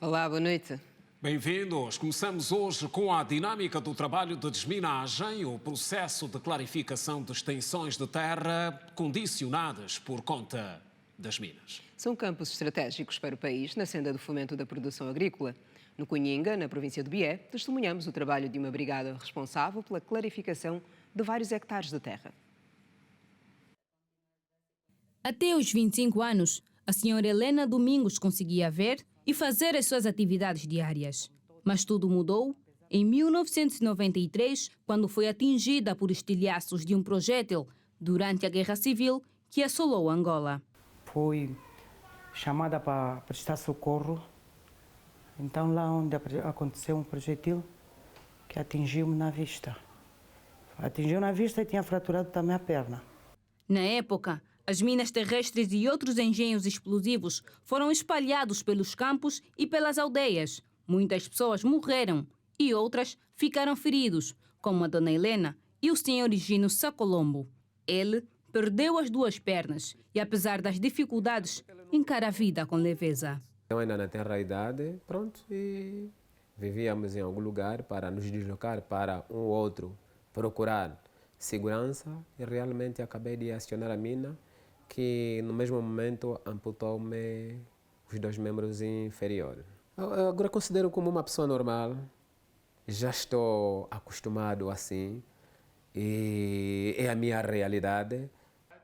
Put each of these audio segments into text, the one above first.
Olá, boa noite. Bem-vindos. Começamos hoje com a dinâmica do trabalho de desminagem, o processo de clarificação de extensões de terra condicionadas por conta das minas. São campos estratégicos para o país na senda do fomento da produção agrícola. No Cunhinga, na província de Bié, testemunhamos o trabalho de uma brigada responsável pela clarificação de vários hectares de terra. Até os 25 anos, a senhora Helena Domingos conseguia ver e fazer as suas atividades diárias. Mas tudo mudou em 1993, quando foi atingida por estilhaços de um projétil durante a Guerra Civil que assolou Angola. Fui chamada para prestar socorro. Então, lá onde aconteceu um projétil que atingiu-me na vista. Atingiu na vista e tinha fraturado também a perna. Na época, as minas terrestres e outros engenhos explosivos foram espalhados pelos campos e pelas aldeias. Muitas pessoas morreram e outras ficaram feridos, como a dona Helena e o senhor Higino Sacolombo. Ele perdeu as duas pernas e, apesar das dificuldades, encara a vida com leveza. Eu ainda não tenho a idade, pronto, e vivíamos em algum lugar para nos deslocar para um ou outro, procurar segurança, e realmente acabei de acionar a mina, que no mesmo momento amputou-me os dois membros inferiores. Eu agora considero como uma pessoa normal, já estou acostumado assim e é a minha realidade.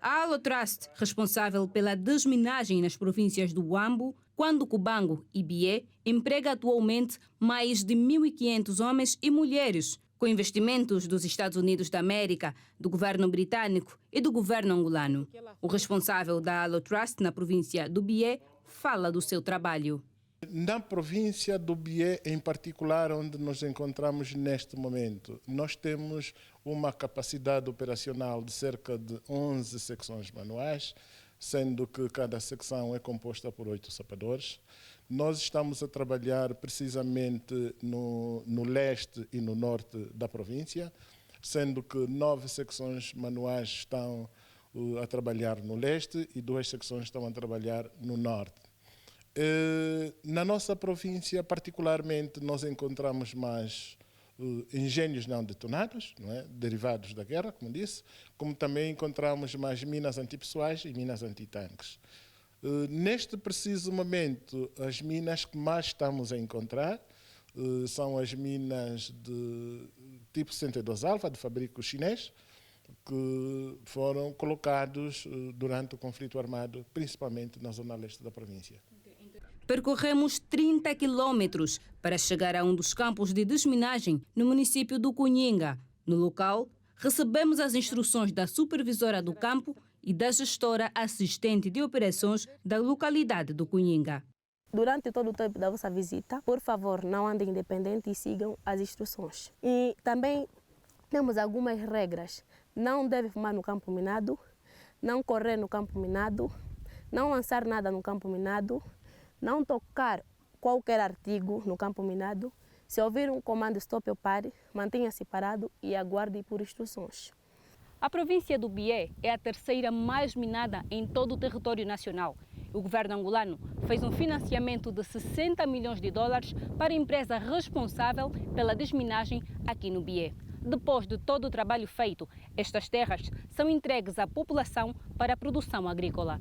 A Alotrust, responsável pela desminagem nas províncias do Huambo, Quando Cubango e Bié, emprega atualmente mais de 1.500 homens e mulheres, com investimentos dos Estados Unidos da América, do governo britânico e do governo angolano. O responsável da Alotrust na província do Bié fala do seu trabalho. Na província do Bié, em particular, onde nos encontramos neste momento, nós temos uma capacidade operacional de cerca de 11 secções manuais, sendo que cada secção é composta por 8 sapadores. Nós estamos a trabalhar precisamente no leste e no norte da província, sendo que 9 secções manuais estão a trabalhar no leste e 2 secções estão a trabalhar no norte. Na nossa província, particularmente, nós encontramos mais engenhos não detonados, não é? Derivados da guerra, como disse, como também encontramos mais minas antipessoais e minas antitanques. Neste preciso momento, as minas que mais estamos a encontrar são as minas de tipo 62 alfa, de fabrico chinês, que foram colocados durante o conflito armado, principalmente na zona leste da província. Percorremos 30 quilômetros para chegar a um dos campos de desminagem no município do Cunhinga. No local, recebemos as instruções da supervisora do campo e da gestora assistente de operações da localidade do Cunhinga. Durante todo o tempo da vossa visita, por favor, não andem independentes e sigam as instruções. E também temos algumas regras. Não deve fumar no campo minado, não correr no campo minado, não lançar nada no campo minado, não tocar qualquer artigo no campo minado. Se ouvir um comando stop ou pare, mantenha-se parado e aguarde por instruções. A província do Bié é a terceira mais minada em todo o território nacional. O governo angolano fez um financiamento de 60 milhões de dólares para a empresa responsável pela desminagem aqui no Bié. Depois de todo o trabalho feito, estas terras são entregues à população para a produção agrícola.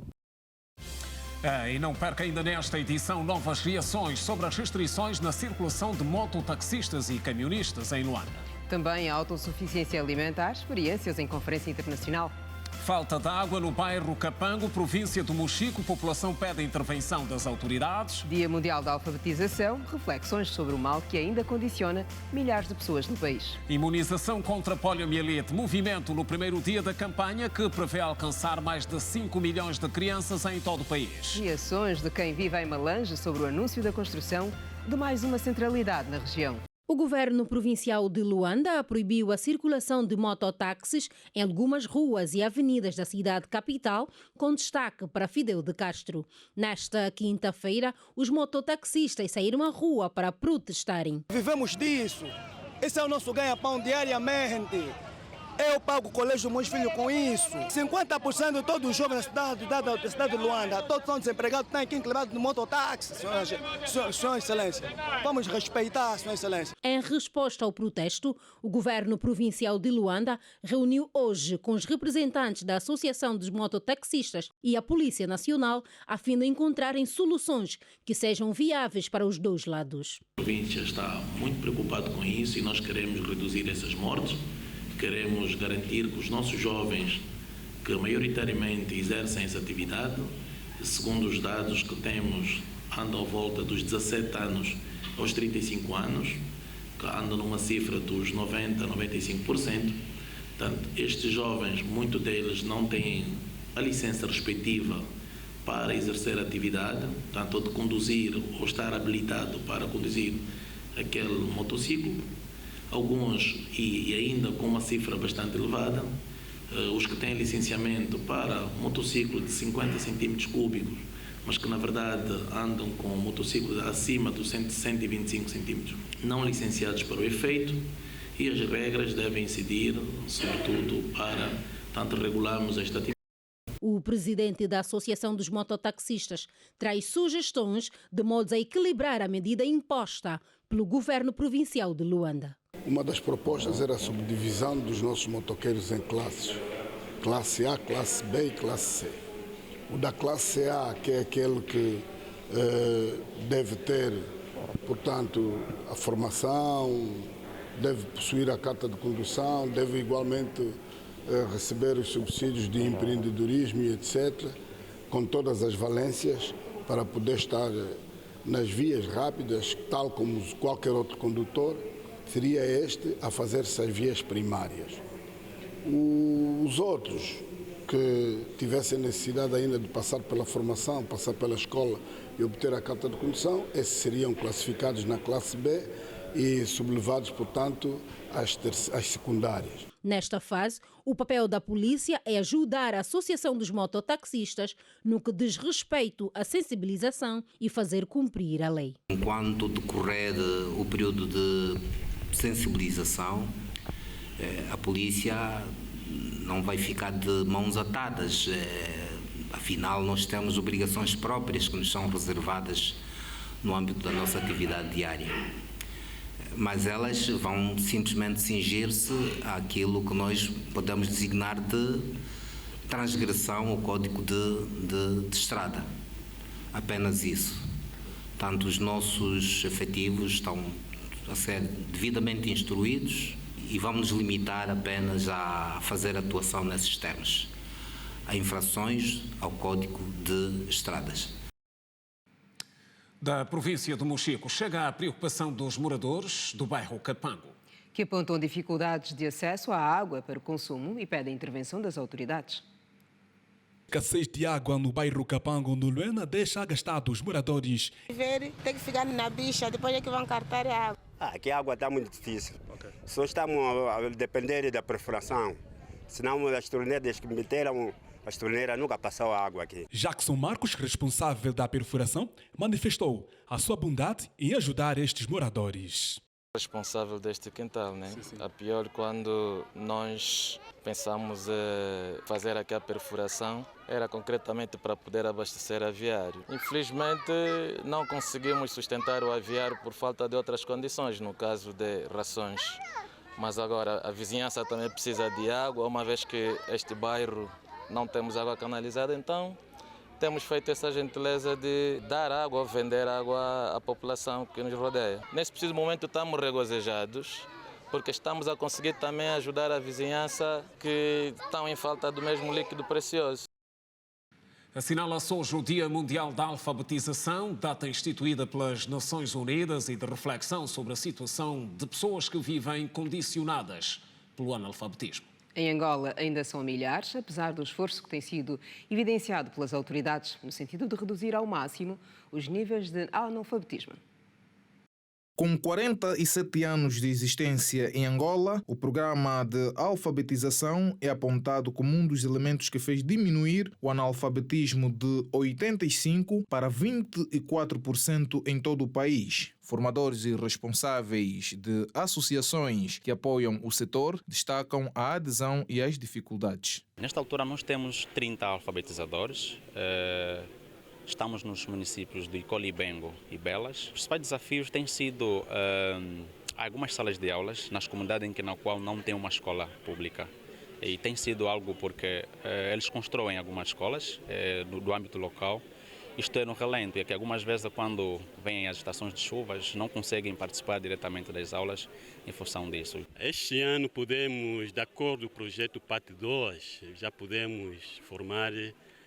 E não perca ainda nesta edição novas reações sobre as restrições na circulação de mototaxistas e camionistas em Luanda. Também a autossuficiência alimentar, experiências em conferência internacional. Falta de água no bairro Capango, província do Mochico. População pede a intervenção das autoridades. Dia Mundial da Alfabetização, reflexões sobre o mal que ainda condiciona milhares de pessoas no país. Imunização contra poliomielite. Movimento no primeiro dia da campanha que prevê alcançar mais de 5 milhões de crianças em todo o país. Reações de quem vive em Malange sobre o anúncio da construção de mais uma centralidade na região. O governo provincial de Luanda proibiu a circulação de mototáxis em algumas ruas e avenidas da cidade capital, com destaque para Fidel de Castro. Nesta quinta-feira, os mototaxistas saíram à rua para protestarem. Vivemos disso. Esse é o nosso ganha-pão diariamente. Eu pago o colégio dos meus filhos com isso. 50% de todos os jovens da cidade de Luanda, todos são desempregados, têm que levar no mototáxi, Sua Excelência. Vamos respeitar, Sua Excelência. Em resposta ao protesto, o governo provincial de Luanda reuniu hoje com os representantes da Associação dos Mototaxistas e a Polícia Nacional a fim de encontrarem soluções que sejam viáveis para os dois lados. A província está muito preocupada com isso e nós queremos reduzir essas mortes. Queremos garantir que os nossos jovens, que maioritariamente exercem essa atividade, segundo os dados que temos, andam à volta dos 17 anos aos 35 anos, que andam numa cifra dos 90% a 95%. Portanto, estes jovens, muitos deles não têm a licença respectiva para exercer a atividade, tanto ou de conduzir ou estar habilitado para conduzir aquele motociclo. Alguns, e ainda com uma cifra bastante elevada, os que têm licenciamento para motociclo de 50 centímetros cúbicos, mas que na verdade andam com motociclos acima dos 125 centímetros, não licenciados para o efeito, e as regras devem incidir, sobretudo, para tanto regularmos esta atividade. O presidente da Associação dos Mototaxistas traz sugestões de modos a equilibrar a medida imposta pelo governo provincial de Luanda. Uma das propostas era a subdivisão dos nossos motoqueiros em classes. Classe A, classe B e classe C. O da classe A, que é aquele que deve ter, portanto, a formação, deve possuir a carta de condução, deve igualmente receber os subsídios de empreendedorismo e etc., com todas as valências para poder estar nas vias rápidas, tal como qualquer outro condutor, seria este a fazer essas vias primárias. Os outros que tivessem necessidade ainda de passar pela formação, passar pela escola e obter a carta de condução, esses seriam classificados na classe B e sublevados, portanto, às secundárias. Nesta fase, o papel da polícia é ajudar a Associação dos Mototaxistas no que diz respeito à sensibilização e fazer cumprir a lei. Enquanto decorrer o período de sensibilização, a polícia não vai ficar de mãos atadas. Afinal, nós temos obrigações próprias que nos são reservadas no âmbito da nossa atividade diária. Mas elas vão simplesmente cingir-se àquilo que nós podemos designar de transgressão ao Código de Estrada. Apenas isso. Tanto os nossos efetivos estão a ser devidamente instruídos e vamos nos limitar apenas a fazer atuação nesses termos, a infrações ao Código de Estradas. Da província do Mochico chega a preocupação dos moradores do bairro Capango, que apontam dificuldades de acesso à água para o consumo e pedem a intervenção das autoridades. A escassez de água no bairro Capango, no Luanda, deixa agastados os moradores. Tem que ficar na bicha, depois é que vão cartar a água. Aqui a água está muito difícil. Só estamos a depender da perfuração. Senão as torneiras que meteram, as torneiras nunca passou água aqui. Jackson Marcos, responsável da perfuração, manifestou a sua bondade em ajudar estes moradores. Responsável deste quintal, né? Sim. A pior quando nós pensamos fazer aqui a perfuração era concretamente para poder abastecer aviário. Infelizmente não conseguimos sustentar o aviário por falta de outras condições, no caso de rações. Mas agora a vizinhança também precisa de água, uma vez que este bairro não temos água canalizada, então temos feito essa gentileza de dar água, vender água à população que nos rodeia. Nesse preciso momento estamos regozijados, porque estamos a conseguir também ajudar a vizinhança que estão em falta do mesmo líquido precioso. Assinala-se hoje o Dia Mundial da Alfabetização, data instituída pelas Nações Unidas e de reflexão sobre a situação de pessoas que vivem condicionadas pelo analfabetismo. Em Angola ainda são milhares, apesar do esforço que tem sido evidenciado pelas autoridades no sentido de reduzir ao máximo os níveis de analfabetismo. Com 47 anos de existência em Angola, o programa de alfabetização é apontado como um dos elementos que fez diminuir o analfabetismo de 85% para 24% em todo o país. Formadores e responsáveis de associações que apoiam o setor destacam a adesão e as dificuldades. Nesta altura nós temos 30 alfabetizadores. Estamos nos municípios de Icolibengo e Belas. Os principais desafios têm sido algumas salas de aulas nas comunidades na qual não tem uma escola pública. E tem sido algo porque eles constroem algumas escolas do âmbito local. Isto é no relento, é que algumas vezes quando vêm as estações de chuvas não conseguem participar diretamente das aulas em função disso. Este ano podemos, de acordo com o projeto PAT 2, já podemos formar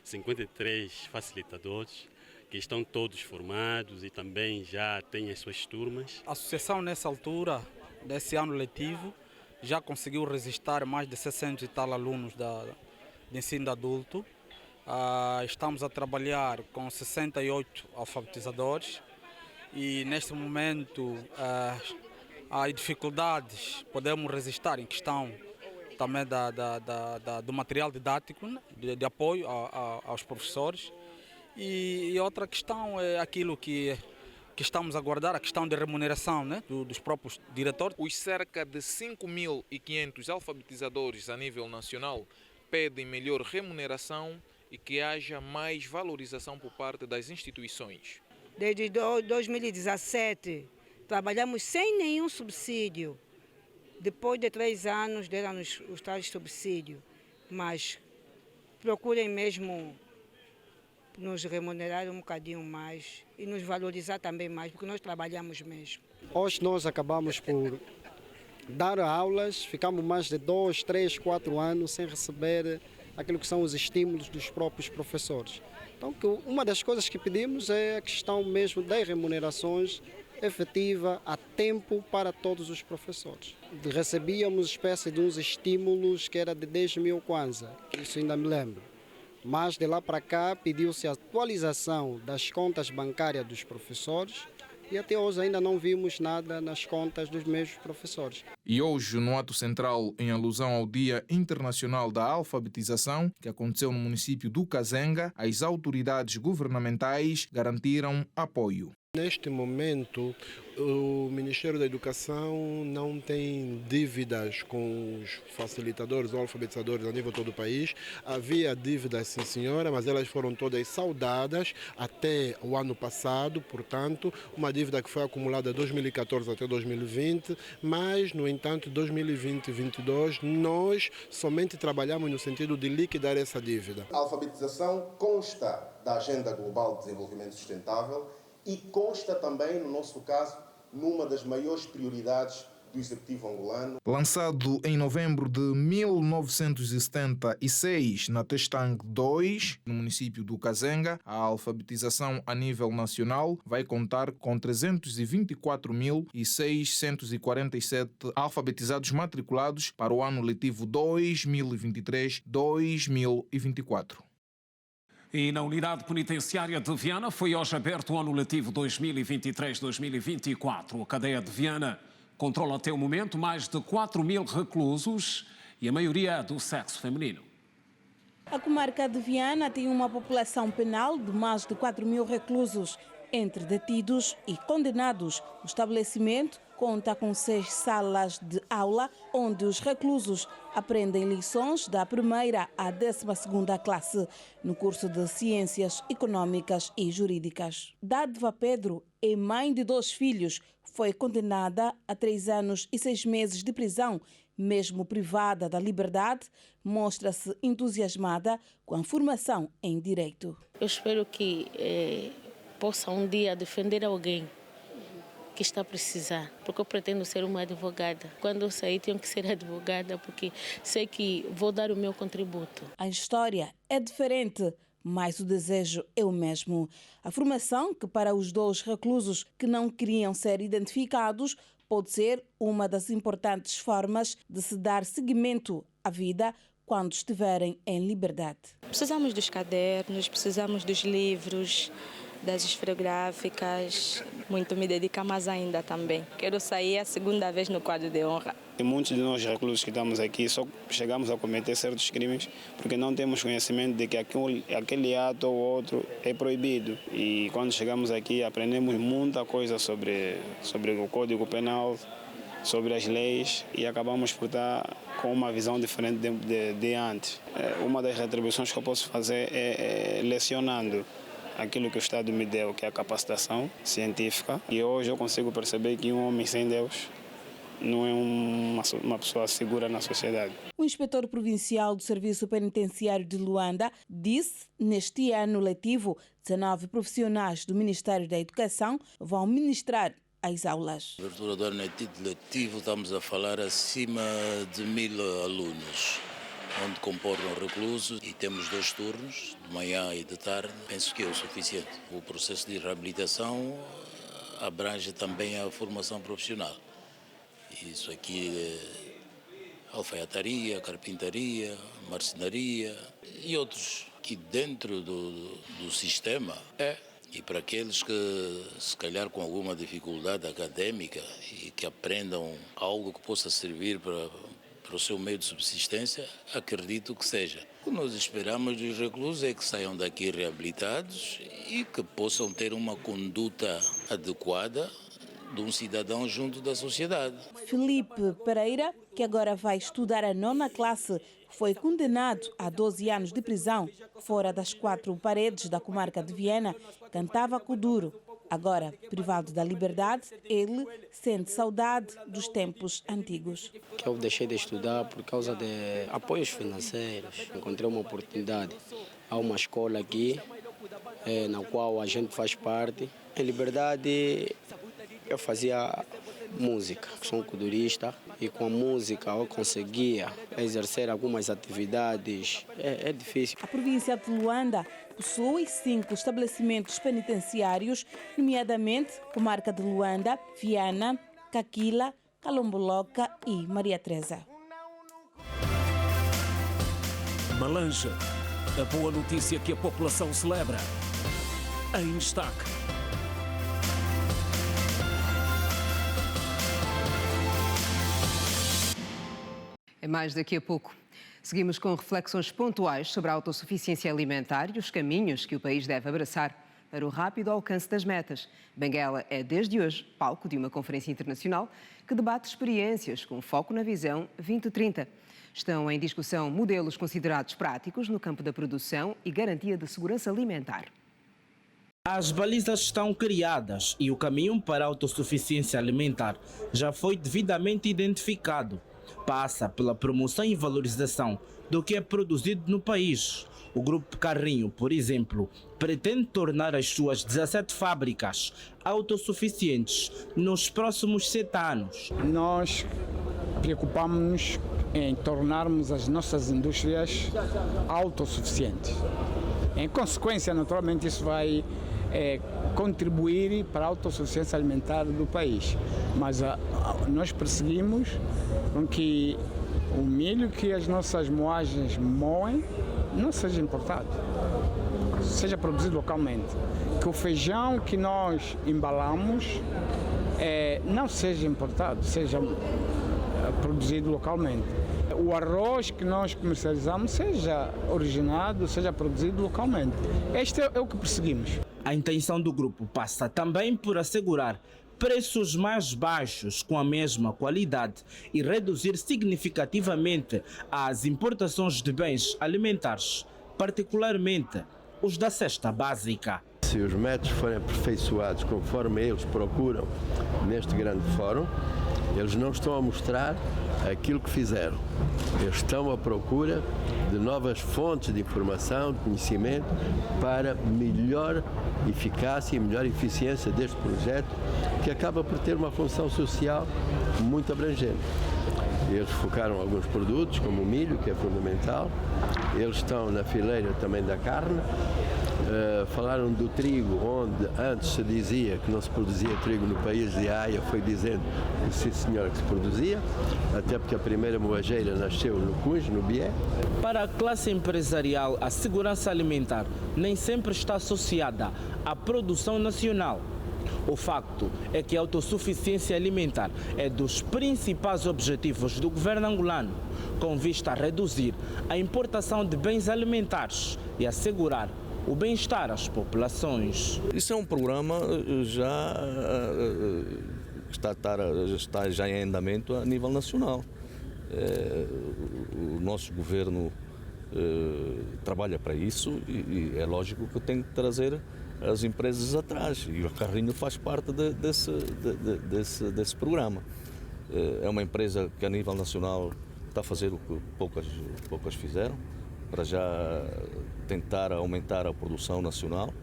53 facilitadores que estão todos formados e também já têm as suas turmas. A associação nessa altura desse ano letivo já conseguiu registrar mais de 60 e tal alunos de ensino adulto. Estamos a trabalhar com 68 alfabetizadores e neste momento há dificuldades, podemos registrar em questão também do material didático, né, de apoio aos professores. E outra questão é aquilo que estamos a aguardar, a questão de remuneração, né, dos próprios diretores. Os cerca de 5.500 alfabetizadores a nível nacional pedem melhor remuneração e que haja mais valorização por parte das instituições. Desde 2017, trabalhamos sem nenhum subsídio. Depois de 3 anos, deram-nos os tais subsídios, mas procurem mesmo nos remunerar um bocadinho mais e nos valorizar também mais, porque nós trabalhamos mesmo. Hoje nós acabamos por dar aulas, ficamos mais de 2, 3, 4 anos sem receber aquilo que são os estímulos dos próprios professores. Então, uma das coisas que pedimos é a questão mesmo das remunerações efetiva a tempo para todos os professores. Recebíamos espécie de uns estímulos que era de 10 mil kwanza, isso ainda me lembro. Mas de lá para cá pediu-se a atualização das contas bancárias dos professores e até hoje ainda não vimos nada nas contas dos mesmos professores. E hoje, no ato central, em alusão ao Dia Internacional da Alfabetização, que aconteceu no município do Kazenga, as autoridades governamentais garantiram apoio. Neste momento, o Ministério da Educação não tem dívidas com os facilitadores ou alfabetizadores a nível de todo o país. Havia dívidas, sim senhora, mas elas foram todas saldadas até o ano passado, portanto, uma dívida que foi acumulada de 2014 até 2020, mas, no entanto, 2020 e 2022, nós somente trabalhamos no sentido de liquidar essa dívida. A alfabetização consta da Agenda Global de Desenvolvimento Sustentável e consta também, no nosso caso, numa das maiores prioridades do Executivo angolano. Lançado em novembro de 1976 na Testang 2, no município do Kazenga, a alfabetização a nível nacional vai contar com 324.647 alfabetizados matriculados para o ano letivo 2023-2024. E na unidade penitenciária de Viana foi hoje aberto o ano letivo 2023-2024. A cadeia de Viana controla até o momento mais de 4.000 reclusos e a maioria do sexo feminino. A comarca de Viana tem uma população penal de mais de 4.000 reclusos, entre detidos e condenados. O estabelecimento conta com 6 salas de aula, onde os reclusos aprendem lições da primeira à 12ª classe, no curso de Ciências Econômicas e Jurídicas. Dádiva Pedro é mãe de 2 filhos, foi condenada a 3 anos e 6 meses de prisão. Mesmo privada da liberdade, mostra-se entusiasmada com a formação em Direito. Eu espero que possa um dia defender alguém que está a precisar, porque eu pretendo ser uma advogada. Quando eu sair, tenho que ser advogada, porque sei que vou dar o meu contributo. A história é diferente, mas o desejo é o mesmo. A formação, que para os 2 reclusos que não queriam ser identificados, pode ser uma das importantes formas de se dar seguimento à vida quando estiverem em liberdade. Precisamos dos cadernos, precisamos dos livros, das esferográficas, muito me dedicar mais ainda também. Quero sair a segunda vez no quadro de honra. E muitos de nós reclusos que estamos aqui só chegamos a cometer certos crimes porque não temos conhecimento de que aquele ato ou outro é proibido. E quando chegamos aqui aprendemos muita coisa sobre o Código Penal, sobre as leis e acabamos por estar com uma visão diferente de antes. Uma das retribuições que eu posso fazer é lecionando aquilo que o Estado me deu, que é a capacitação científica. E hoje eu consigo perceber que um homem sem Deus não é uma pessoa segura na sociedade. O inspetor provincial do Serviço Penitenciário de Luanda disse, neste ano letivo, 19 profissionais do Ministério da Educação vão ministrar as aulas. Na abertura do ano letivo estamos a falar acima de 1000 alunos, onde comportam reclusos e temos 2 turnos, de manhã e de tarde. Penso que é o suficiente. O processo de reabilitação abrange também a formação profissional. Isso aqui é alfaiataria, carpintaria, marcenaria e outros que dentro do sistema E para aqueles que, se calhar, com alguma dificuldade académica e que aprendam algo que possa servir para o seu meio de subsistência, acredito que seja. O que nós esperamos dos reclusos é que saiam daqui reabilitados e que possam ter uma conduta adequada de um cidadão junto da sociedade. Felipe Pereira, que agora vai estudar a 9ª classe, foi condenado a 12 anos de prisão fora das 4 paredes da comarca de Viana, cantava Kuduro. Agora, privado da liberdade, ele sente saudade dos tempos antigos. Eu deixei de estudar por causa de apoios financeiros. Encontrei uma oportunidade. Há uma escola aqui, na qual a gente faz parte. Em liberdade, eu fazia música, sou um kudurista, e com a música eu conseguia exercer algumas atividades. É difícil. A província de Luanda possui 5 estabelecimentos penitenciários, nomeadamente comarca de Luanda, Viana, Caquila, Calomboloca e Maria Teresa. Malanje, a boa notícia que a população celebra. Em destaque. É mais daqui a pouco. Seguimos com reflexões pontuais sobre a autossuficiência alimentar e os caminhos que o país deve abraçar para o rápido alcance das metas. Benguela é, desde hoje, palco de uma conferência internacional que debate experiências com foco na visão 2030. Estão em discussão modelos considerados práticos no campo da produção e garantia de segurança alimentar. As balizas estão criadas e o caminho para a autossuficiência alimentar já foi devidamente identificado. Passa pela promoção e valorização do que é produzido no país. O Grupo Carrinho, por exemplo, pretende tornar as suas 17 fábricas autossuficientes nos próximos 7 anos. Nós preocupamos-nos em tornarmos as nossas indústrias autossuficientes. Em consequência, naturalmente, isso vai contribuir para a autossuficiência alimentar do país. Mas nós perseguimos com que o milho que as nossas moagens moem não seja importado, seja produzido localmente. Que o feijão que nós embalamos não seja importado, seja produzido localmente. O arroz que nós comercializamos seja originado, seja produzido localmente. Este é o que perseguimos. A intenção do grupo passa também por assegurar preços mais baixos com a mesma qualidade e reduzir significativamente as importações de bens alimentares, particularmente os da cesta básica. Se os métodos forem aperfeiçoados conforme eles procuram neste grande fórum, eles não estão a mostrar aquilo que fizeram. Eles estão à procura de novas fontes de informação, de conhecimento, para melhor eficácia e melhor eficiência deste projeto, que acaba por ter uma função social muito abrangente. Eles focaram alguns produtos, como o milho, que é fundamental. Eles estão na fileira também da carne. Falaram do trigo, onde antes se dizia que não se produzia trigo no país, e a AIA foi dizendo que sim senhor que se produzia, até porque a primeira moageira nasceu no Cunge, no Bié. Para a classe empresarial, a segurança alimentar nem sempre está associada à produção nacional. O facto é que a autossuficiência alimentar é dos principais objetivos do governo angolano, com vista a reduzir a importação de bens alimentares e assegurar o bem-estar às populações. Isso é um programa já está já em andamento a nível nacional. O nosso governo trabalha para isso e é lógico que tem que trazer as empresas atrás, e o Carrinho faz parte desse programa. É uma empresa que a nível nacional está a fazer o que poucas fizeram, para já tentar aumentar a produção nacional,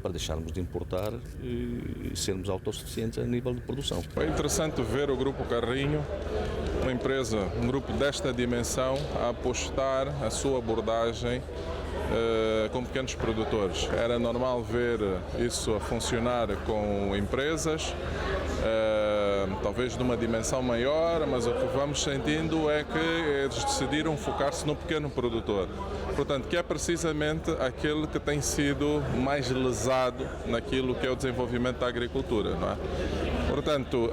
para deixarmos de importar e sermos autossuficientes a nível de produção. É interessante ver o Grupo Carrinho, uma empresa, um grupo desta dimensão, a apostar a sua abordagem com pequenos produtores. Era normal ver isso a funcionar com empresas, talvez de uma dimensão maior, mas o que vamos sentindo é que eles decidiram focar-se no pequeno produtor. Portanto, que é precisamente aquele que tem sido mais lesado naquilo que é o desenvolvimento da agricultura, não é? Portanto,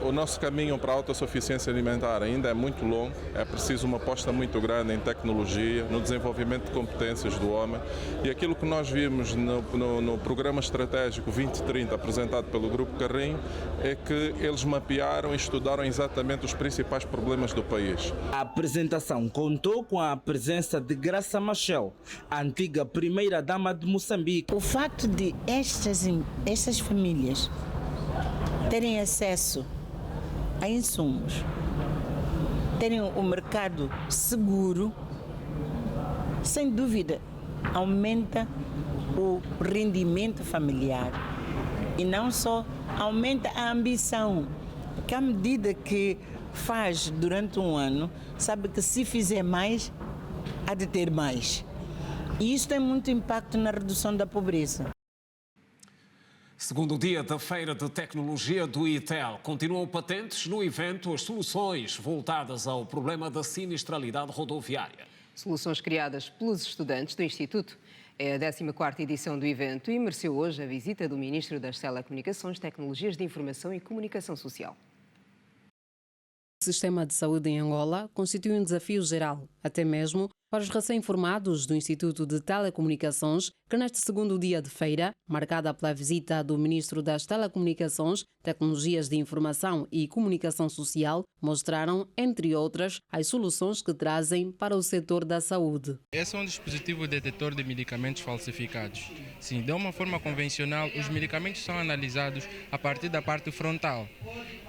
o nosso caminho para a autossuficiência alimentar ainda é muito longo, é preciso uma aposta muito grande em tecnologia, no desenvolvimento de competências do homem, e aquilo que nós vimos no programa estratégico 2030 apresentado pelo Grupo Carrinho é que eles mapearam e estudaram exatamente os principais problemas do país. A apresentação contou com a presença de Graça Machel, a antiga primeira-dama de Moçambique. O facto de estas famílias terem acesso a insumos, terem um mercado seguro, sem dúvida, aumenta o rendimento familiar e não só aumenta a ambição, porque à medida que faz durante um ano, sabe que se fizer mais, há de ter mais. E isso tem muito impacto na redução da pobreza. Segundo dia da Feira de Tecnologia do ITEL, continuam patentes no evento as soluções voltadas ao problema da sinistralidade rodoviária. Soluções criadas pelos estudantes do Instituto. É a 14ª edição do evento e mereceu hoje a visita do Ministro das Telecomunicações, Tecnologias de Informação e Comunicação Social. O sistema de saúde em Angola constitui um desafio geral, até mesmo para os recém-formados do Instituto de Telecomunicações, que neste segundo dia de feira, marcada pela visita do Ministro das Telecomunicações, Tecnologias de Informação e Comunicação Social, mostraram, entre outras, as soluções que trazem para o setor da saúde. Esse é um dispositivo detetor de medicamentos falsificados. Sim, de uma forma convencional, os medicamentos são analisados a partir da parte frontal,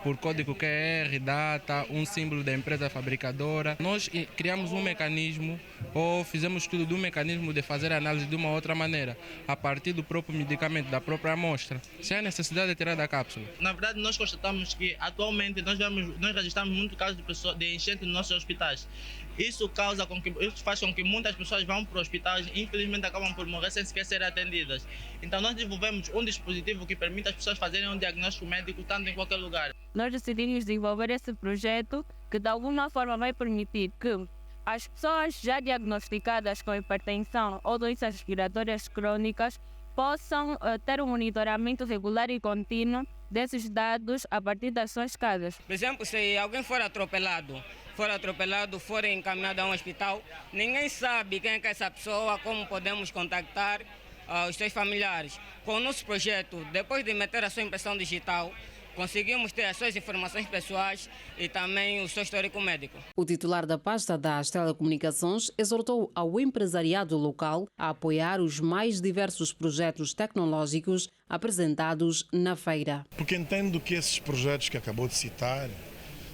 por código QR, data, um símbolo da empresa fabricadora. Nós criamos um mecanismo, ou fizemos estudo do mecanismo de fazer a análise de uma outra maneira, a partir do próprio medicamento, da própria amostra, sem a necessidade de tirar da cápsula. Na verdade, nós constatamos que atualmente nós registramos muito casos de enchente nos nossos hospitais. Isso faz com que muitas pessoas vão para os hospitais e infelizmente acabam por morrer sem sequer serem atendidas. Então nós desenvolvemos um dispositivo que permite às pessoas fazerem um diagnóstico médico tanto em qualquer lugar. Nós decidimos desenvolver esse projeto que de alguma forma vai permitir que as pessoas já diagnosticadas com hipertensão ou doenças respiratórias crônicas possam ter um monitoramento regular e contínuo desses dados a partir das suas casas. Por exemplo, se alguém for atropelado, for encaminhado a um hospital, ninguém sabe quem é essa pessoa, como podemos contactar os seus familiares. Com o nosso projeto, depois de meter a sua impressão digital, conseguimos ter as suas informações pessoais e também o seu histórico médico. O titular da pasta das telecomunicações exortou ao empresariado local a apoiar os mais diversos projetos tecnológicos apresentados na feira. Porque entendo que esses projetos que acabou de citar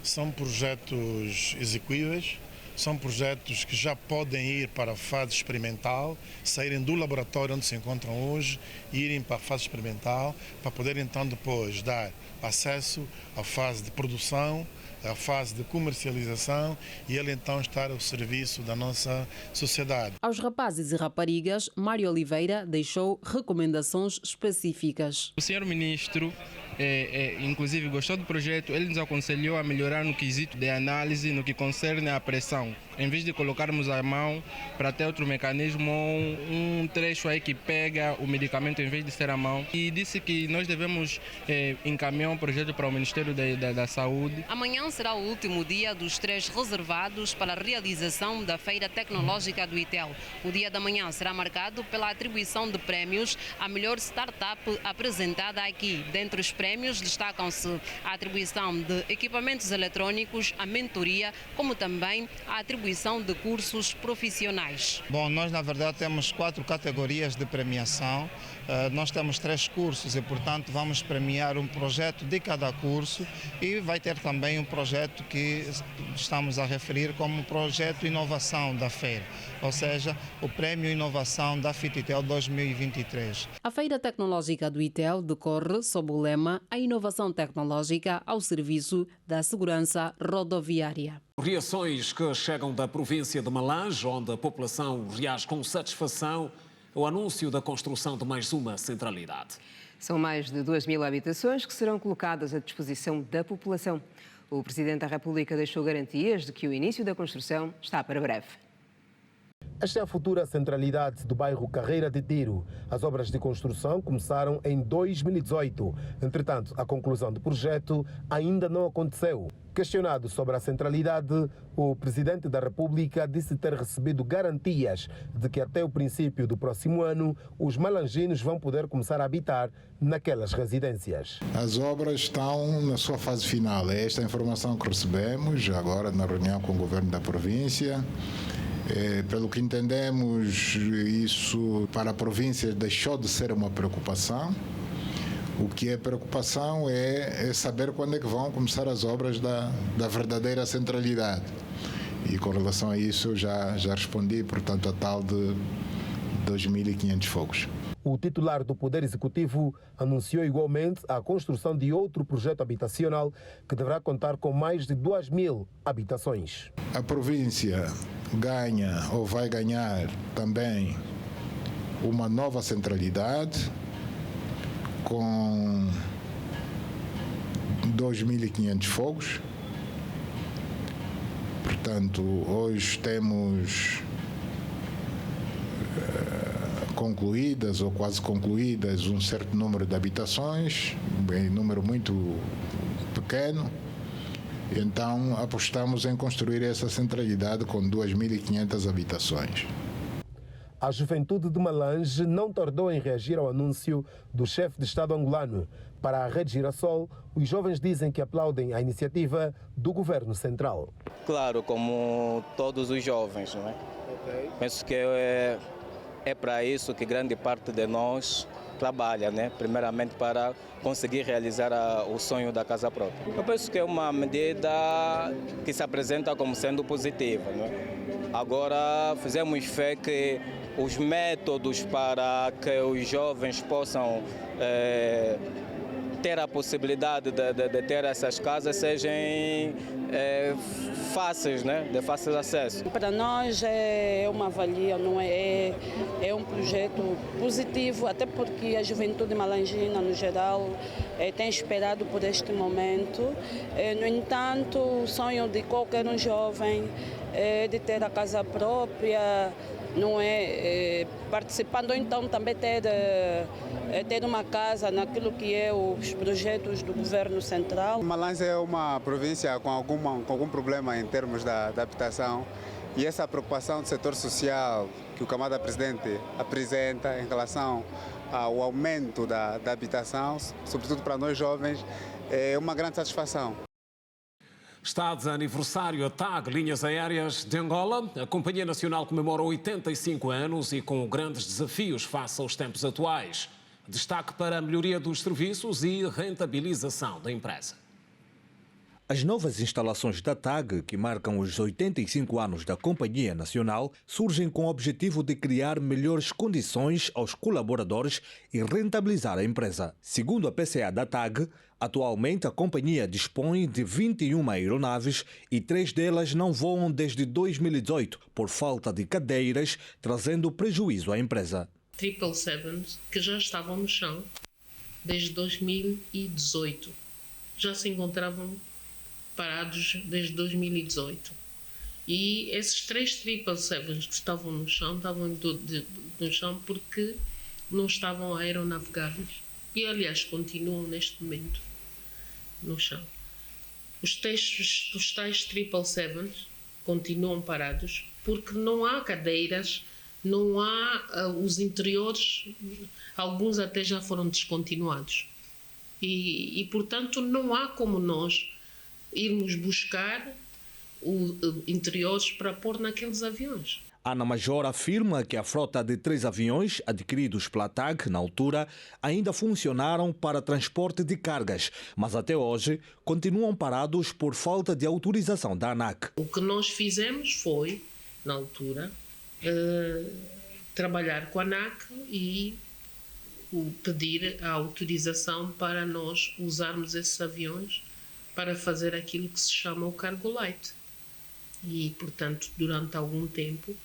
são projetos execuíveis, São projetos que já podem ir para a fase experimental, saírem do laboratório onde se encontram hoje e irem para a fase experimental, para poder então depois dar acesso à fase de produção, à fase de comercialização e ele então estar ao serviço da nossa sociedade. Aos rapazes e raparigas, Mário Oliveira deixou recomendações específicas. O senhor ministro, inclusive, gostou do projeto. Ele nos aconselhou a melhorar no quesito de análise, no que concerne à pressão. Em vez de colocarmos a mão para ter outro mecanismo, um trecho aí que pega o medicamento em vez de ser a mão. E disse que nós devemos encaminhar um projeto para o Ministério da Saúde. Amanhã será o último dia dos 3 reservados para a realização da Feira Tecnológica do ITEL. O dia da manhã será marcado pela atribuição de prémios à melhor startup apresentada aqui. Dentre os prémios destacam-se a atribuição de equipamentos eletrônicos, a mentoria, como também a atribuição de cursos profissionais. Bom, nós na verdade temos 4 categorias de premiação. Nós temos 3 cursos e, portanto, vamos premiar um projeto de cada curso e vai ter também um projeto que estamos a referir como projeto inovação da feira, ou seja, o Prémio Inovação da FIT-ITEL 2023. A Feira Tecnológica do ITEL decorre sob o lema A Inovação Tecnológica ao Serviço da Segurança Rodoviária. Reações que chegam da província de Malange, onde a população reage com satisfação ao anúncio da construção de mais uma centralidade. São mais de 2.000 habitações que serão colocadas à disposição da população. O Presidente da República deixou garantias de que o início da construção está para breve. Esta é a futura centralidade do bairro Carreira de Tiro. As obras de construção começaram em 2018. Entretanto, a conclusão do projeto ainda não aconteceu. Questionado sobre a centralidade, o Presidente da República disse ter recebido garantias de que até o princípio do próximo ano os malanginos vão poder começar a habitar naquelas residências. As obras estão na sua fase final. É esta a informação que recebemos agora na reunião com o Governo da província. Pelo que entendemos, isso para a província deixou de ser uma preocupação. O que é preocupação é saber quando é que vão começar as obras da verdadeira centralidade. E com relação a isso eu já respondi, portanto, a tal de 2.500 fogos. O titular do Poder Executivo anunciou igualmente a construção de outro projeto habitacional que deverá contar com mais de 2.000 habitações. A província ganha ou vai ganhar também uma nova centralidade com 2.500 fogos. Portanto, hoje temos concluídas ou quase concluídas um certo número de habitações, um número muito pequeno. Então, apostamos em construir essa centralidade com 2.500 habitações. A juventude de Malange não tardou em reagir ao anúncio do chefe de Estado angolano. Para a Rede Girassol, os jovens dizem que aplaudem a iniciativa do governo central. Claro, como todos os jovens, não é? Penso que é para isso que grande parte de nós trabalha, né? Primeiramente para conseguir realizar o sonho da casa própria. Eu penso que é uma medida que se apresenta como sendo positiva, né? Agora fizemos fé que os métodos para que os jovens possam ter a possibilidade de ter essas casas sejam fáceis, né? De fácil acesso. Para nós é uma valia, não é um projeto positivo, até porque a juventude malangina, no geral, tem esperado por este momento. No entanto, o sonho de qualquer um jovem é de ter a casa própria, não é? Participando, ou então também ter uma casa naquilo que é os projetos do governo central. Malange é uma província com algum problema em termos da habitação, e essa preocupação do setor social que o camarada presidente apresenta em relação ao aumento da habitação, sobretudo para nós jovens, é uma grande satisfação. Está de aniversário a TAG Linhas Aéreas de Angola. A Companhia Nacional comemora 85 anos e com grandes desafios face aos tempos atuais. Destaque para a melhoria dos serviços e rentabilização da empresa. As novas instalações da TAG, que marcam os 85 anos da Companhia Nacional, surgem com o objetivo de criar melhores condições aos colaboradores e rentabilizar a empresa. Segundo a PCA da TAG, atualmente a companhia dispõe de 21 aeronaves e 3 delas não voam desde 2018 por falta de cadeiras, trazendo prejuízo à empresa. 777 que já estavam no chão desde 2018. Já se encontravam parados desde 2018. E esses 3 777 que estavam no chão porque não estavam aeronavegáveis. E, aliás, continuam neste momento no chão. Os tais 777 continuam parados porque não há cadeiras, não há os interiores, alguns até já foram descontinuados. E portanto, não há como nós irmos buscar interiores para pôr naqueles aviões. Ana Major afirma que a frota de 3 aviões adquiridos pela TAG na altura ainda funcionaram para transporte de cargas, mas até hoje continuam parados por falta de autorização da ANAC. O que nós fizemos foi, na altura, trabalhar com a ANAC e pedir a autorização para nós usarmos esses aviões para fazer aquilo que se chama o cargo light. E, portanto, durante algum tempo,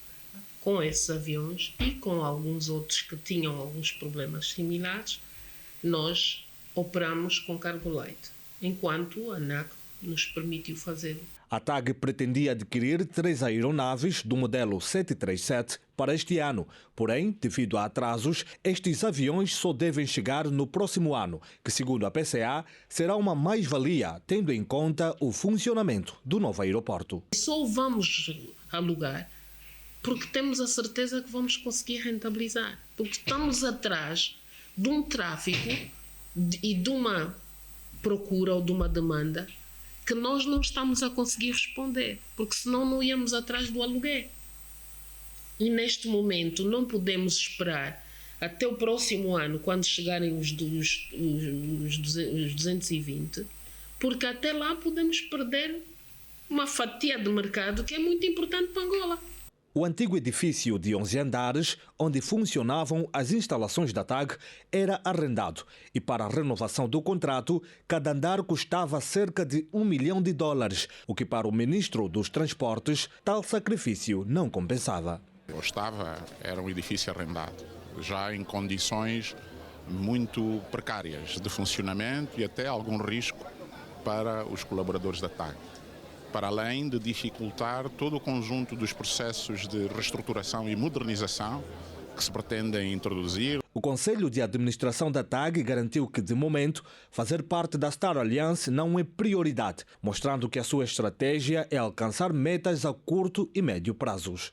com esses aviões e com alguns outros que tinham alguns problemas similares, nós operamos com cargo light, enquanto a ANAC nos permitiu fazê-lo. A TAG pretendia adquirir 3 aeronaves do modelo 737 para este ano. Porém, devido a atrasos, estes aviões só devem chegar no próximo ano, que, segundo a PCA, será uma mais-valia, tendo em conta o funcionamento do novo aeroporto. Só vamos alugar porque temos a certeza que vamos conseguir rentabilizar, porque estamos atrás de um tráfego e de uma procura ou de uma demanda que nós não estamos a conseguir responder, porque senão não íamos atrás do aluguer. E neste momento não podemos esperar até o próximo ano, quando chegarem os 220, porque até lá podemos perder uma fatia de mercado que é muito importante para Angola. O antigo edifício de 11 andares, onde funcionavam as instalações da TAG, era arrendado e, para a renovação do contrato, cada andar custava cerca de $1 milhão, o que, para o ministro dos Transportes, tal sacrifício não compensava. Era um edifício arrendado, já em condições muito precárias de funcionamento e até algum risco para os colaboradores da TAG, para além de dificultar todo o conjunto dos processos de reestruturação e modernização que se pretendem introduzir. O Conselho de Administração da TAG garantiu que, de momento, fazer parte da Star Alliance não é prioridade, mostrando que a sua estratégia é alcançar metas a curto e médio prazos.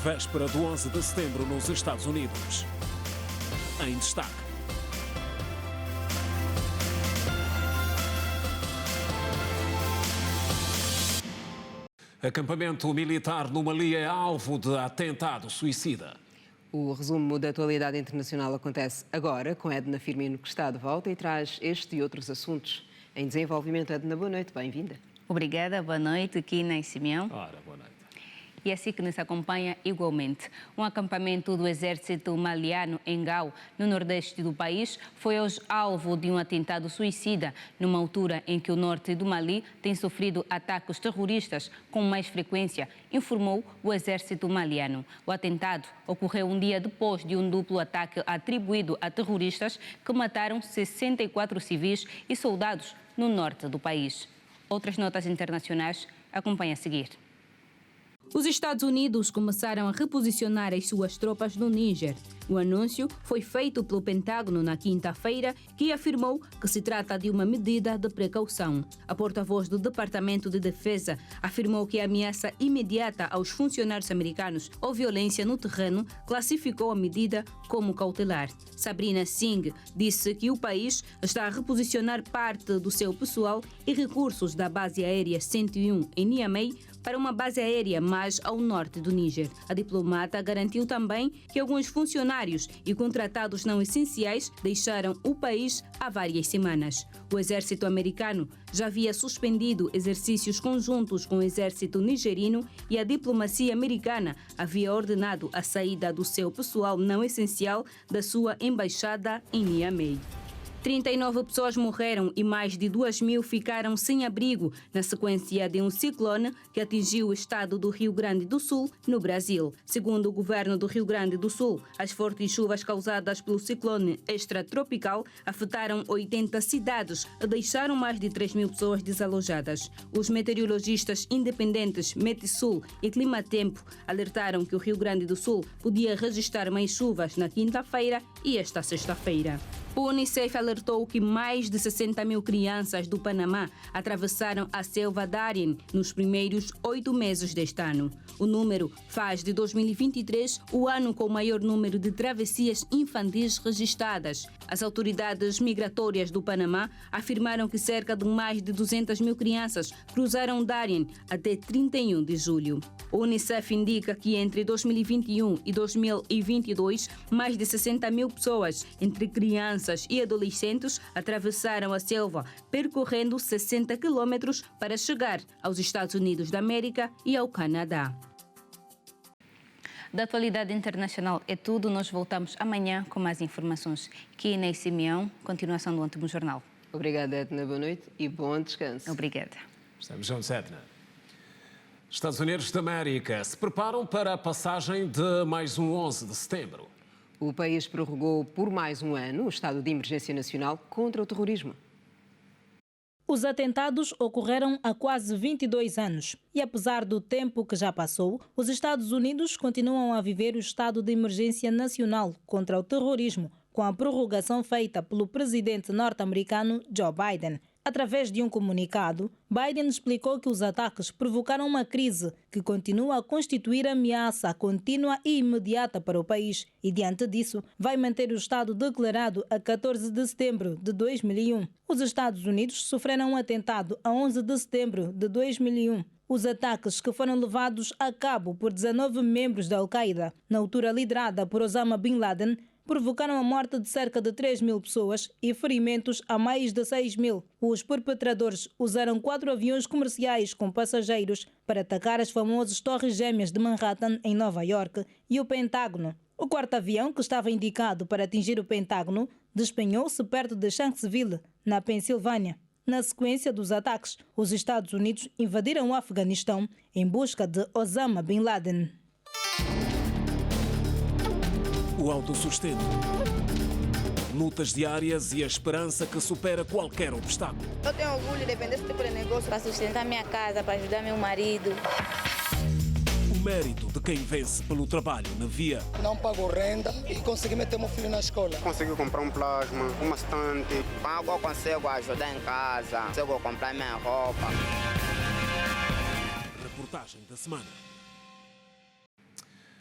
Véspera do 11 de setembro nos Estados Unidos. Em destaque. Acampamento militar no Mali é alvo de atentado suicida. O resumo da atualidade internacional acontece agora com Edna Firmino, que está de volta e traz este e outros assuntos em desenvolvimento. Edna, boa noite, bem-vinda. Obrigada, boa noite, Kina e Simeão. Ora, boa noite. E assim que nos acompanha igualmente. Um acampamento do exército maliano em Gao, no nordeste do país, foi hoje alvo de um atentado suicida, numa altura em que o norte do Mali tem sofrido ataques terroristas com mais frequência, informou o exército maliano. O atentado ocorreu um dia depois de um duplo ataque atribuído a terroristas que mataram 64 civis e soldados no norte do país. Outras notas internacionais acompanha a seguir. Os Estados Unidos começaram a reposicionar as suas tropas no Níger. O anúncio foi feito pelo Pentágono na quinta-feira, que afirmou que se trata de uma medida de precaução. A porta-voz do Departamento de Defesa afirmou que a ameaça imediata aos funcionários americanos ou violência no terreno classificou a medida como cautelar. Sabrina Singh disse que o país está a reposicionar parte do seu pessoal e recursos da base aérea 101 em Niamey para uma base aérea mais mais ao norte do Níger. A diplomata garantiu também que alguns funcionários e contratados não essenciais deixaram o país há várias semanas. O exército americano já havia suspendido exercícios conjuntos com o exército nigerino e a diplomacia americana havia ordenado a saída do seu pessoal não essencial da sua embaixada em Niamey. 39 pessoas morreram e mais de 2.000 ficaram sem abrigo na sequência de um ciclone que atingiu o estado do Rio Grande do Sul, no Brasil. Segundo o governo do Rio Grande do Sul, as fortes chuvas causadas pelo ciclone extratropical afetaram 80 cidades e deixaram mais de 3.000 pessoas desalojadas. Os meteorologistas independentes Metsul e Climatempo alertaram que o Rio Grande do Sul podia registrar mais chuvas na quinta-feira e esta sexta-feira. O Unicef alertou que mais de 60.000 crianças do Panamá atravessaram a selva Darien nos primeiros 8 meses deste ano. O número faz de 2023 o ano com o maior número de travessias infantis registradas. As autoridades migratórias do Panamá afirmaram que cerca de mais de 200.000 crianças cruzaram Darien até 31 de julho. O Unicef indica que entre 2021 e 2022, mais de 60.000 pessoas, entre crianças e adolescentes, atravessaram a selva, percorrendo 60 quilômetros para chegar aos Estados Unidos da América e ao Canadá. Da atualidade internacional é tudo. Nós voltamos amanhã com mais informações. Kina e Simeão, continuação do último jornal. Obrigada, Edna. Boa noite e bom descanso. Obrigada. Estamos juntos, Edna. Estados Unidos da América se preparam para a passagem de mais um 11 de setembro. O país prorrogou por mais um ano o estado de emergência nacional contra o terrorismo. Os atentados ocorreram há quase 22 anos e, apesar do tempo que já passou, os Estados Unidos continuam a viver o estado de emergência nacional contra o terrorismo, com a prorrogação feita pelo presidente norte-americano Joe Biden. Através de um comunicado, Biden explicou que os ataques provocaram uma crise que continua a constituir ameaça contínua e imediata para o país e, diante disso, vai manter o estado declarado a 14 de setembro de 2001. Os Estados Unidos sofreram um atentado a 11 de setembro de 2001. Os ataques, que foram levados a cabo por 19 membros da Al-Qaeda, na altura liderada por Osama Bin Laden, provocaram a morte de cerca de 3.000 pessoas e ferimentos a mais de 6.000. Os perpetradores usaram 4 aviões comerciais com passageiros para atacar as famosas Torres Gêmeas de Manhattan, em Nova York, e o Pentágono. O quarto avião, que estava indicado para atingir o Pentágono, despenhou-se perto de Shanksville, na Pensilvânia. Na sequência dos ataques, os Estados Unidos invadiram o Afeganistão em busca de Osama Bin Laden. O autossustento, lutas diárias e a esperança que supera qualquer obstáculo. Eu tenho orgulho de vender esse tipo de negócio para sustentar minha casa, para ajudar meu marido. O mérito de quem vence pelo trabalho na via. Não pago renda e consegui meter meu filho na escola. Consegui comprar um plasma, uma estante. Pago, eu consigo ajudar em casa, consigo comprar minha roupa. Reportagem da semana.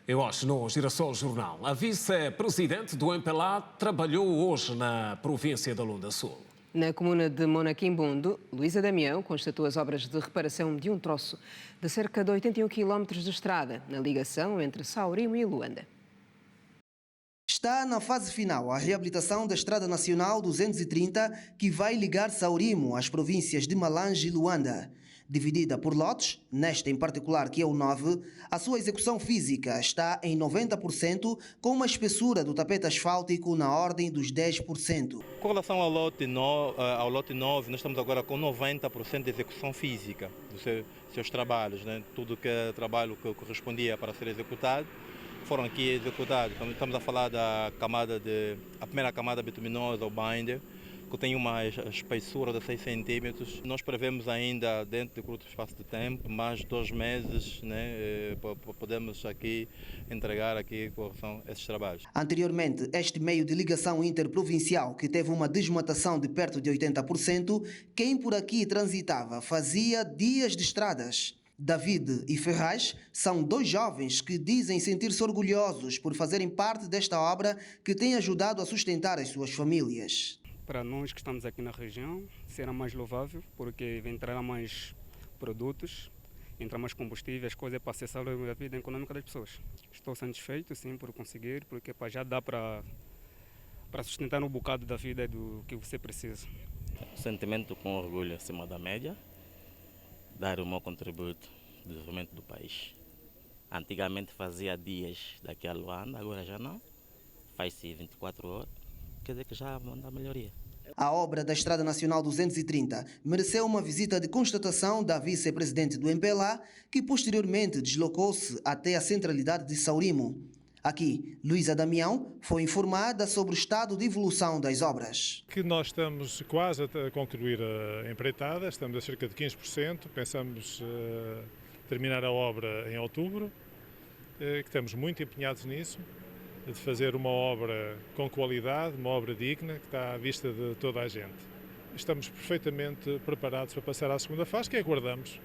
E hoje, no Girassol Jornal, a vice-presidente do MPLA trabalhou hoje na província da Lunda Sul. Na comuna de Monaquimbundo, Luísa Damião constatou as obras de reparação de um troço de cerca de 81 km de estrada, na ligação entre Saurimo e Luanda. Está na fase final a reabilitação da Estrada Nacional 230, que vai ligar Saurimo às províncias de Malange e Luanda. Dividida por lotes, nesta em particular, que é o 9, a sua execução física está em 90%, com uma espessura do tapete asfáltico na ordem dos 10%. Com relação ao lote 9, nós estamos agora com 90% de execução física dos seus trabalhos, né? Tudo que é trabalho que correspondia para ser executado foram aqui executados. Estamos a falar da primeira camada bituminosa, o binder, que tem uma espessura de 6 centímetros. Nós prevemos ainda, dentro de curto espaço de tempo, mais 2 meses, né, podemos aqui entregar aqui com relação a esses trabalhos. Anteriormente, este meio de ligação interprovincial, que teve uma desmatação de perto de 80%, quem por aqui transitava fazia dias de estradas. David e Ferraz são 2 jovens que dizem sentir-se orgulhosos por fazerem parte desta obra que tem ajudado a sustentar as suas famílias. Para nós que estamos aqui na região, será mais louvável porque entrará mais produtos entrar mais combustíveis, coisas para acessar a vida econômica das pessoas. Estou satisfeito, sim, por conseguir, porque já dá para sustentar um bocado da vida do que você precisa. Sentimento com orgulho acima da média, dar o meu contributo no desenvolvimento do país. Antigamente fazia dias daqui a Luanda, agora já não. Faz-se 24 horas, quer dizer que já manda melhoria. A obra da Estrada Nacional 230 mereceu uma visita de constatação da vice-presidente do MPLA, que posteriormente deslocou-se até a centralidade de Saurimo. Aqui, Luísa Damião foi informada sobre o estado de evolução das obras. Que nós estamos quase a concluir a empreitada, estamos a cerca de 15%, pensamos terminar a obra em outubro, que estamos muito empenhados nisso, de fazer uma obra com qualidade, uma obra digna, que está à vista de toda a gente. Estamos perfeitamente preparados para passar à segunda fase, que aguardamos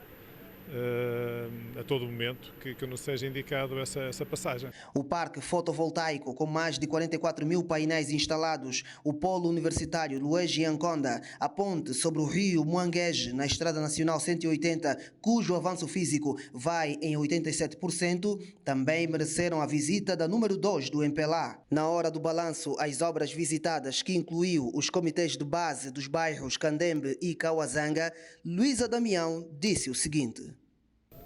a todo momento que nos seja indicado essa passagem. O parque fotovoltaico, com mais de 44 mil painéis instalados, o polo universitário Luigi Anconda, a ponte sobre o rio Muanguege, na Estrada Nacional 180, cujo avanço físico vai em 87%, também mereceram a visita da número 2 do MPLA. Na hora do balanço, as obras visitadas, que incluiu os comitês de base dos bairros Candembe e Kawazanga, Luísa Damião disse o seguinte: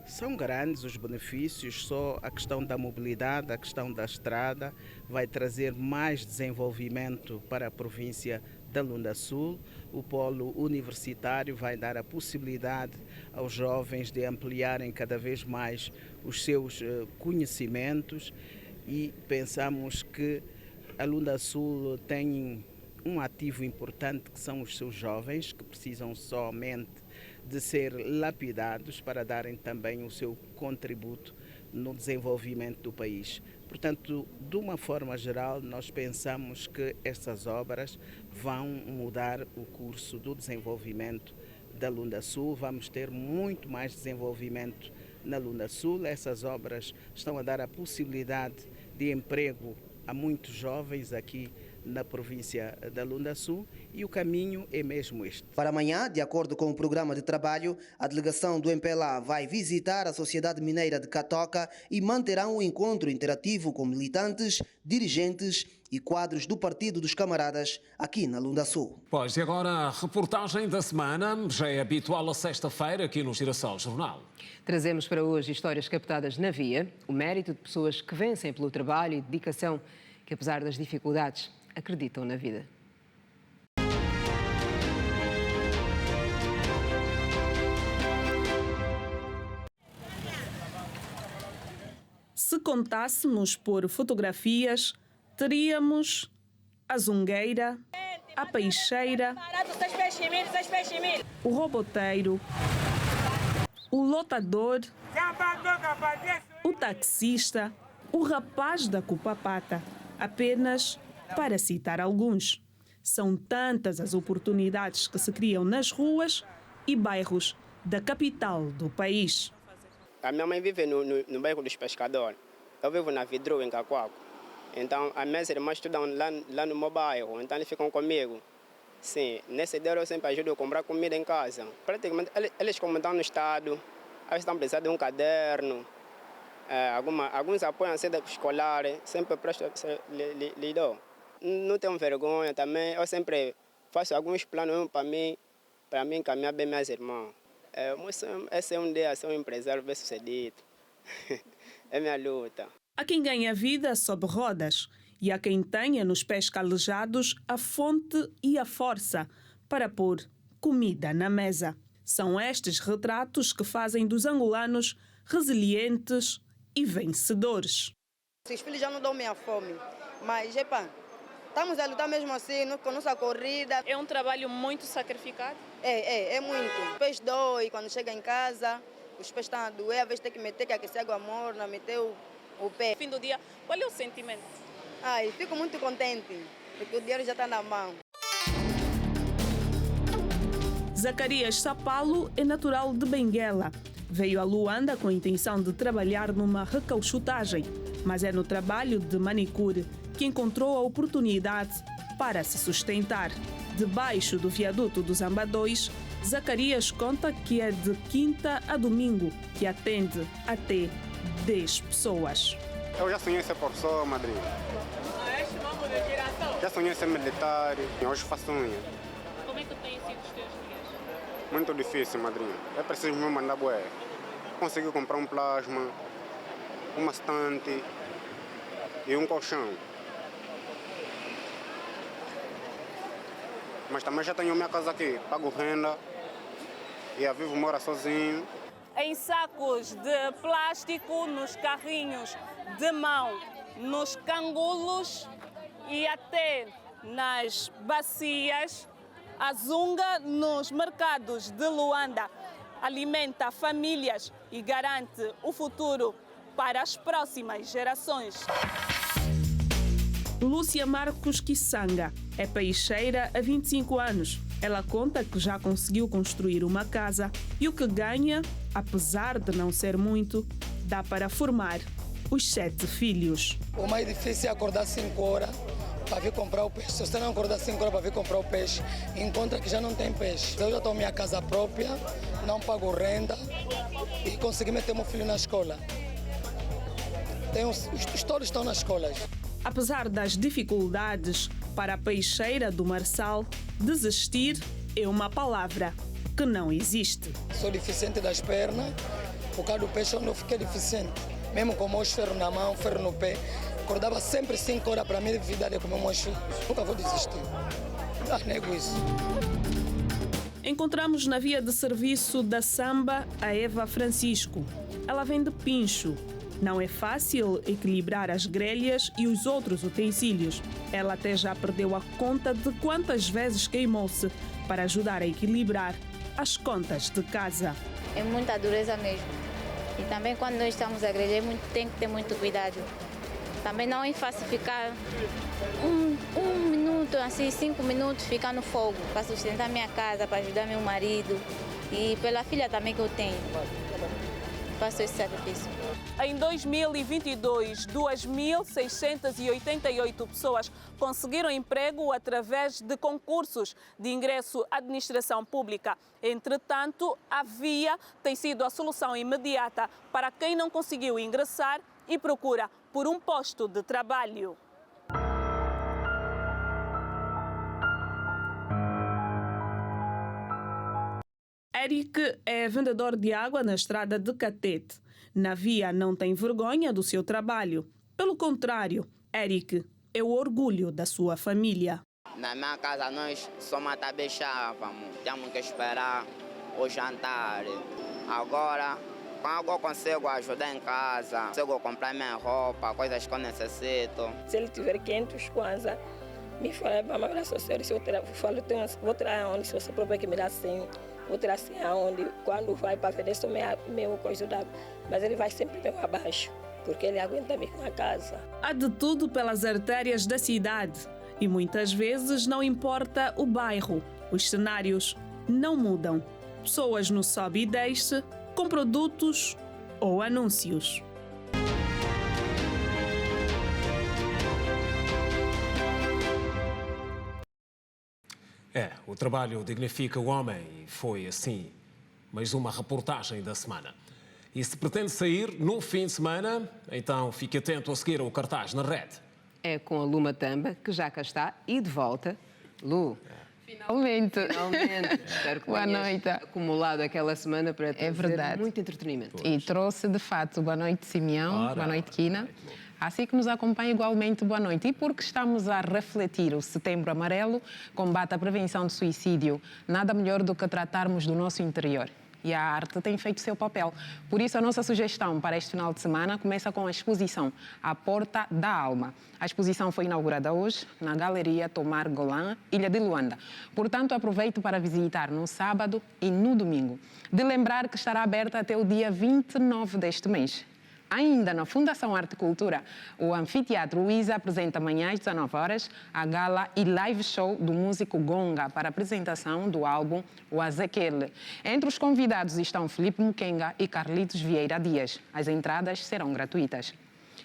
são grandes os benefícios, só a questão da mobilidade, a questão da estrada vai trazer mais desenvolvimento para a província da Lunda Sul. O polo universitário vai dar a possibilidade aos jovens de ampliarem cada vez mais os seus conhecimentos e pensamos que a Lunda Sul tem um ativo importante que são os seus jovens, que precisam somente de ser lapidados para darem também o seu contributo no desenvolvimento do país. Portanto, de uma forma geral, nós pensamos que estas obras vão mudar o curso do desenvolvimento da Lunda Sul. Vamos ter muito mais desenvolvimento na Lunda Sul. Essas obras estão a dar a possibilidade de emprego a muitos jovens aqui na província da Lunda Sul e o caminho é mesmo este. Para amanhã, de acordo com o programa de trabalho, a delegação do MPLA vai visitar a Sociedade Mineira de Catoca e manterá um encontro interativo com militantes, dirigentes e quadros do Partido dos Camaradas aqui na Lunda Sul. Pois, e agora a reportagem da semana, já é habitual a sexta-feira aqui no Girassol Jornal. Trazemos para hoje histórias captadas na via, o mérito de pessoas que vencem pelo trabalho e dedicação, que apesar das dificuldades, acreditam na vida. Se contássemos por fotografias, teríamos a zungueira, a peixeira, o roboteiro, o lotador, o taxista, o rapaz da cupapata, apenas para citar alguns. São tantas as oportunidades que se criam nas ruas e bairros da capital do país. A minha mãe vive no bairro dos Pescadores. Eu vivo na Vidro, em Cacoaco. Então, as minhas irmãs estudam lá no meu bairro, então eles ficam comigo. Sim, nesse dia eu sempre ajudo a comprar comida em casa. Praticamente, eles como estão no estado, eles estão precisando de um caderno, alguns apoiam a escolar, sempre presto, lhe dou. Não tenho vergonha também, eu sempre faço alguns planos para mim encaminhar bem minhas irmãs. Esse é um dia ser um empresário bem-sucedido. É minha luta. Há quem ganha a vida sob rodas e há quem tenha nos pés calejados a fonte e a força para pôr comida na mesa. São estes retratos que fazem dos angolanos resilientes e vencedores. Os filhos já não dão minha fome, mas estamos a lutar mesmo assim, com nossa corrida. É um trabalho muito sacrificado? É muito. Os pés doem quando chega em casa, os pés estão a doer, às vezes tem que meter, que aquecer água morna, meter o pé. No fim do dia, qual é o sentimento? Fico muito contente, porque o dinheiro já está na mão. Zacarias Sapalo é natural de Benguela. Veio a Luanda com a intenção de trabalhar numa recauchutagem, mas é no trabalho de manicure que encontrou a oportunidade para se sustentar. Debaixo do viaduto dos Ambadões, Zacarias conta que é de quinta a domingo, que atende até 10 pessoas. Eu já sonhei ser professor, madrinha. Já sonhei ser militar, hoje faço unha. Como é que tem sido os teus dias? Muito difícil, madrinha. É preciso me mandar bué. Consegui comprar um plasma, uma estante e um colchão. Mas também já tenho minha casa aqui, pago renda e a Vivo mora sozinho. Em sacos de plástico, nos carrinhos de mão, nos cangulos e até nas bacias, a Zunga nos mercados de Luanda alimenta famílias e garante o futuro para as próximas gerações. Lúcia Marcos Kisanga é peixeira há 25 anos. Ela conta que já conseguiu construir uma casa e o que ganha, apesar de não ser muito, dá para formar os 7 filhos. O mais difícil é acordar 5 horas para vir comprar o peixe. Se você não acordar 5 horas para vir comprar o peixe, encontra que já não tem peixe. Eu já estou minha casa própria, não pago renda e consegui meter meu filho na escola. Todos estão nas escolas. Apesar das dificuldades, para a peixeira do Marçal, desistir é uma palavra que não existe. Sou deficiente das pernas, por causa do peixe onde eu fiquei deficiente. Mesmo com meus ferros na mão, ferro no pé, acordava sempre 5 horas para a minha vida de comer meus filhos. Nunca vou desistir. Não nego isso. Encontramos na via de serviço da Samba a Eva Francisco. Ela vende pincho. Não é fácil equilibrar as grelhas e os outros utensílios. Ela até já perdeu a conta de quantas vezes queimou-se para ajudar a equilibrar as contas de casa. É muita dureza mesmo. E também quando nós estamos a grelhar, tem que ter muito cuidado. Também não é fácil ficar um minuto, assim, 5 minutos, ficar no fogo para sustentar minha casa, para ajudar meu marido e pela filha também que eu tenho. Faço esse sacrifício. Em 2022, 2.688 pessoas conseguiram emprego através de concursos de ingresso à administração pública. Entretanto, a via tem sido a solução imediata para quem não conseguiu ingressar e procura por um posto de trabalho. Eric é vendedor de água na estrada de Catete. Na via não tem vergonha do seu trabalho. Pelo contrário, Eric é o orgulho da sua família. Na minha casa nós só matabechávamos, temos que esperar o jantar. Agora, quando eu consigo ajudar em casa, consigo comprar minha roupa, coisas que eu necessito. Se ele tiver 500 kwanza, me fala para me dar social. Se eu falo, vou tirar onde, se você próprio que me dá 100. Vou tirar assim aonde, quando vai para vender, só meu coisa d'água. Mas ele vai sempre bem abaixo, porque ele aguenta-me com a casa. Há de tudo pelas artérias da cidade e muitas vezes não importa o bairro. Os cenários não mudam. Pessoas no sobe e desce, com produtos ou anúncios. O trabalho dignifica o homem e foi assim mais uma reportagem da semana. E se pretende sair no fim de semana, então fique atento a seguir o cartaz na rede. É com a Lu Matamba, que já cá está e de volta. Lu, finalmente. Espero que Boa tenhas noite. acumulado aquela semana para trazer verdade. muito entretenimento. E trouxe, de fato, boa noite, Simeão, boa noite, Kina. Assim que nos acompanha igualmente, boa noite. E porque estamos a refletir o Setembro Amarelo, combate à prevenção de suicídio, nada melhor do que tratarmos do nosso interior. E a arte tem feito seu papel. Por isso, a nossa sugestão para este final de semana começa com a exposição A Porta da Alma. A exposição foi inaugurada hoje na Galeria Tomar Golan, Ilha de Luanda. Portanto, aproveito para visitar no sábado e no domingo. De lembrar que estará aberta até o dia 29 deste mês. Ainda na Fundação Arte e Cultura, o Anfiteatro Luísa apresenta amanhã às 19 horas a gala e live show do músico Gonga para a apresentação do álbum O Azequele. Entre os convidados estão Filipe Mukenga e Carlitos Vieira Dias. As entradas serão gratuitas.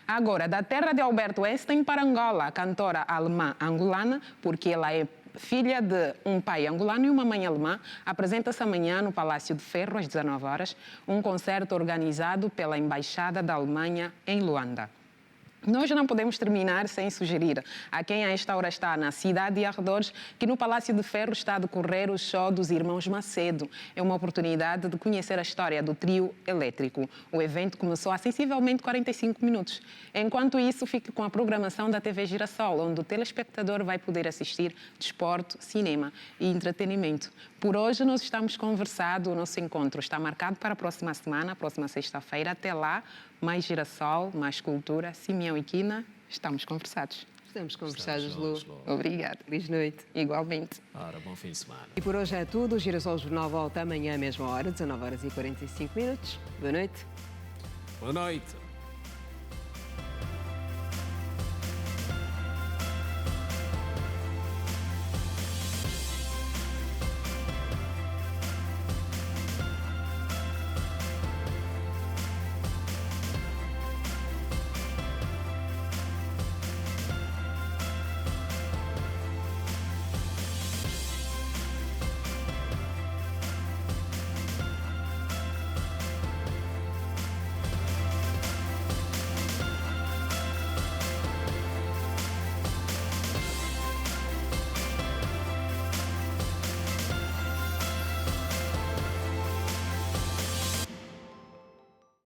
Agora, da terra de Alberto Einstein para Angola, a cantora alemã angolana, porque ela é filha de um pai angolano e uma mãe alemã, apresenta-se amanhã no Palácio de Ferro, às 19 horas, um concerto organizado pela Embaixada da Alemanha em Luanda. Nós não podemos terminar sem sugerir a quem a esta hora está na cidade e arredores que no Palácio de Ferro está a decorrer o show dos Irmãos Macedo. É uma oportunidade de conhecer a história do trio elétrico. O evento começou há sensivelmente 45 minutos. Enquanto isso, fique com a programação da TV Girassol, onde o telespectador vai poder assistir desporto, cinema e entretenimento. Por hoje nós estamos conversados, o nosso encontro está marcado para a próxima semana, a próxima sexta-feira. Até lá, mais Girassol, mais cultura. Simeão e Quina, estamos conversados. Estamos conversados, Lu. Obrigada. Feliz noite. Igualmente. Ora, bom fim de semana. E por hoje é tudo. O Girassol Jornal volta amanhã à mesma hora, 19h45. Boa noite. Boa noite.